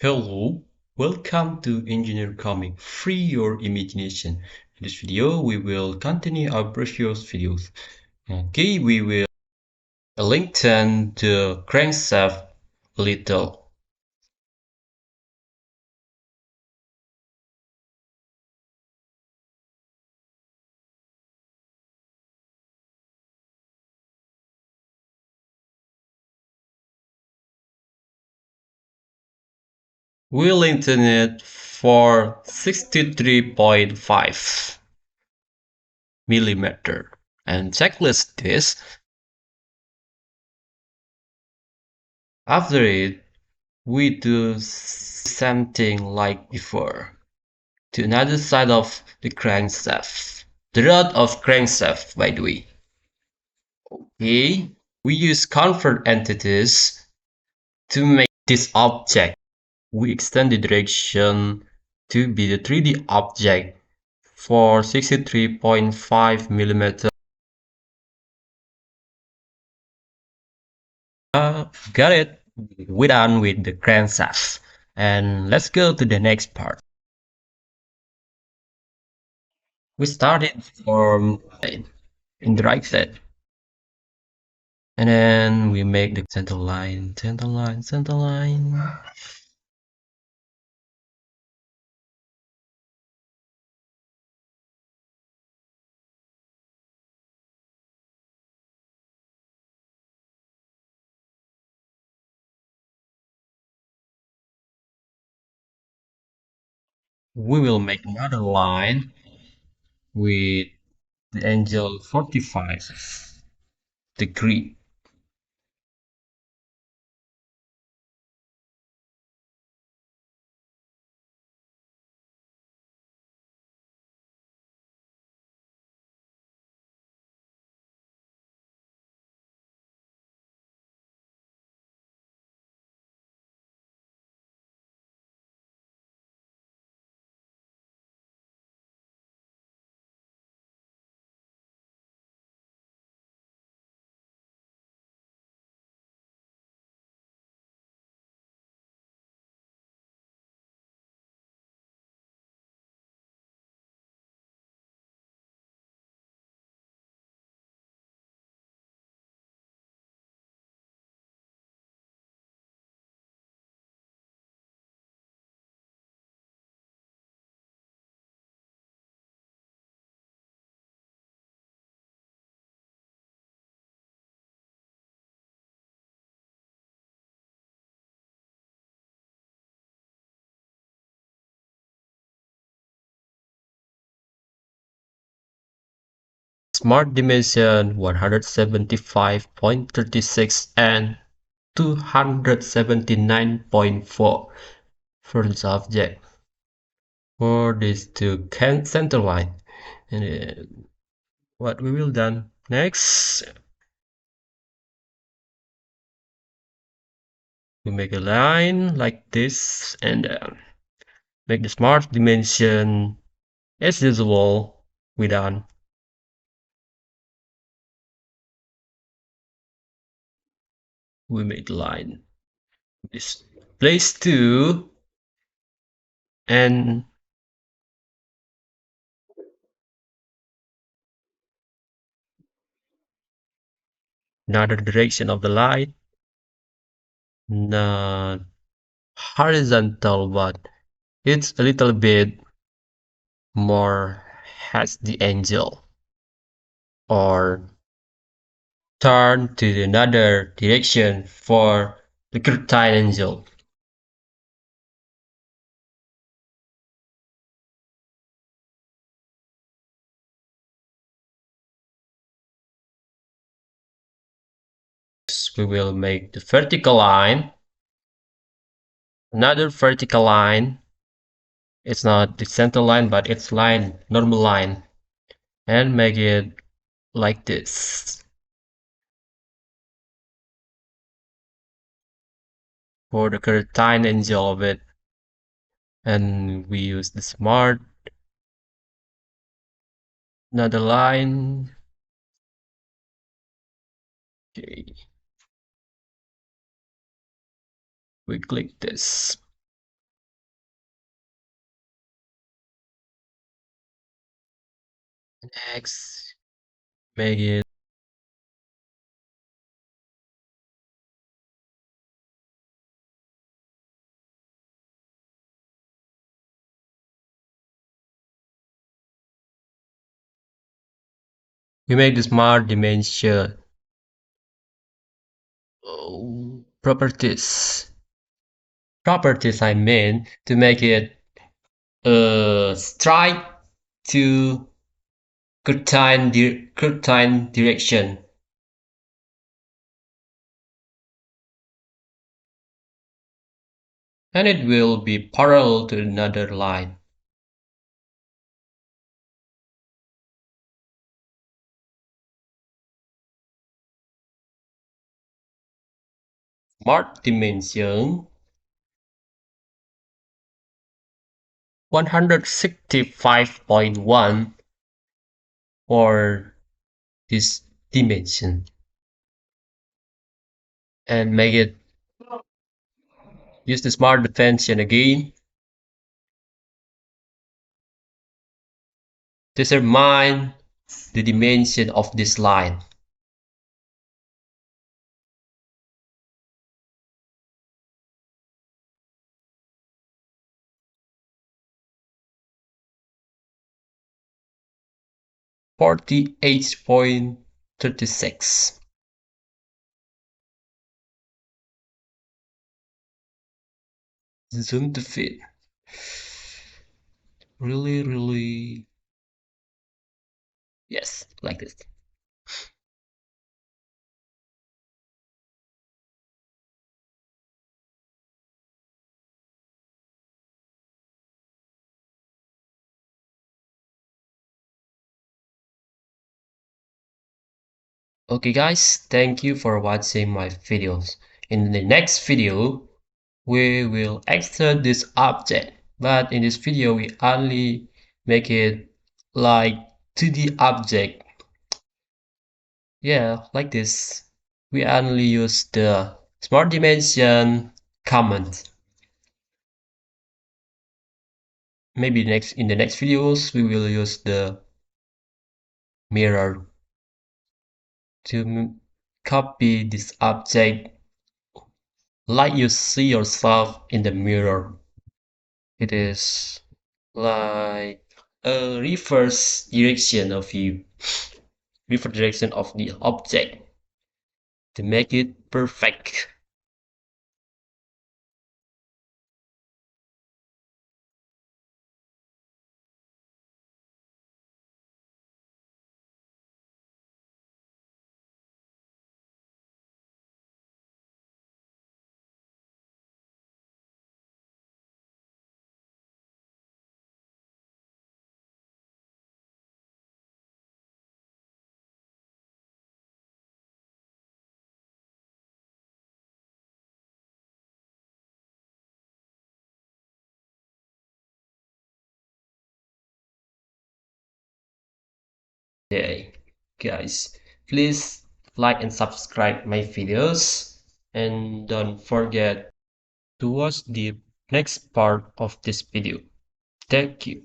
Hello, welcome to EngineerComic. Free your imagination. In this video, we will continue our previous videos. Okay, we will lengthen the crankshaft a little. We lengthen it for 63.5 millimeter. And checklist this. After it, we do something like before. To another side of the crankshaft. The rod of crankshaft, by the way. Okay, we use convert entities to make this object. We extend the direction to be the 3D object for 63.5 millimeter. Got it. We're done with the crankshaft. And let's go to the next part. We started from in the right side. And then we make the center line, center line, center line. We will make another line with the angle 45 degree. Smart dimension 175.36 and 279.4 for this object. For this to center line. And what we will done next, we make a line like this and make the smart dimension as usual. We done. We make the line this place 2 and another direction of the line, not horizontal, but it's a little bit more has the angle or turn to another direction for the curtain angle. We will make the vertical line, another vertical line. It's not the center line, but it's line, normal line, and make it like this for the curtain angle of it. And we use the smart, another line. Okay, we click this. Next, make it. We make the smart dimension properties. Properties I mean to make it strike to curtain direction, and it will be parallel to another line. Smart dimension 165.1 for this dimension, and make it use the smart dimension again. Determine the dimension of this line. $48.36. Zoom to fit. Really, yes, like this. Okay guys, thank you for watching my videos. In the next video, we will extrude this object, but in this video we only make it like 2D object. Yeah, like this. We only use the smart dimension command. Maybe next in the next videos we will use the mirror to copy this object like you see yourself in the mirror. It is like a reverse direction of you, reverse direction of the object to make it perfect. Okay, guys, please like and subscribe my videos, and don't forget to watch the next part of this video. Thank you.